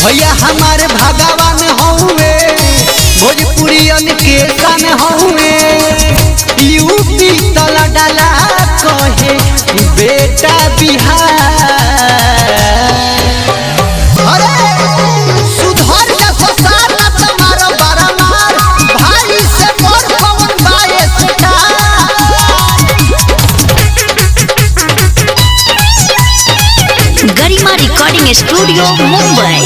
भैया हमारे भगवान हौवे, भोजपुरियन के सन हौवे। यूपी तला डाला कहे बेटा बिहार। अरे सुधर जा ससार ना तुम्हारा बरमार, भाई से मोर पवन बाए गरिमा रिकॉर्डिंग स्टूडियो मुंबई।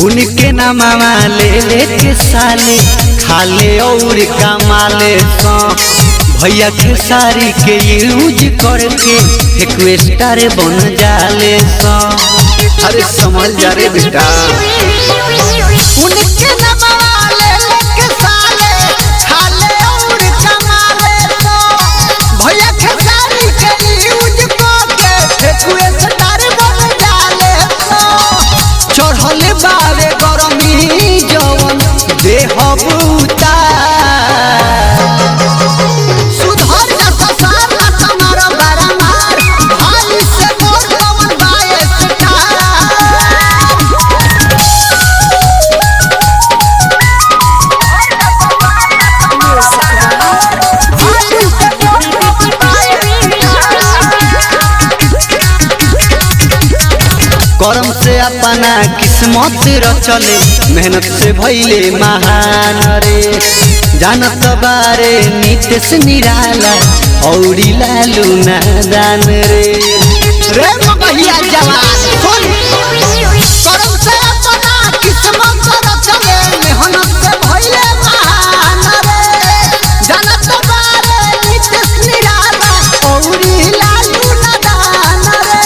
उनके नामा ले के साले खाले और कमाले सो। भैया के सारी के यूज करके एक स्टार बन जाले सो। अरे समझ जा रे बेटा। उनके नामा ले के साले खाले और कमाले सो। भैया के सारी के यूज करके एक स्टार बन जाले सो। चढ़ले बारे गरमी जवन देह सुधर जा ससार ना तुम्हारा बरमार, भाई से मोर पवन बाए करम से अपना किस्मत रचले, मेहनत से भइले महान रे। जानत बारे नीतीश निराला औरी लालू नादान रे। रे भैया जवान सुन, करम से अपना किस्मत रचले, मेहनत से भइले महान रे। जानत बारे नीतीश निराला औरी लालू नादान रे।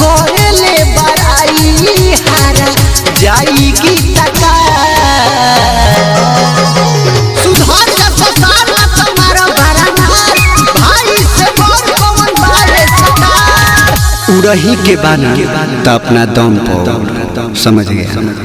कोरेले बड़ाई हारा जाएगी टका। सुधर जा ससार ना तुम्हारा बरमार, भाई से मोर पवन बाए सटार। उड़ही के बाना तो अपना दम पर समझ गया।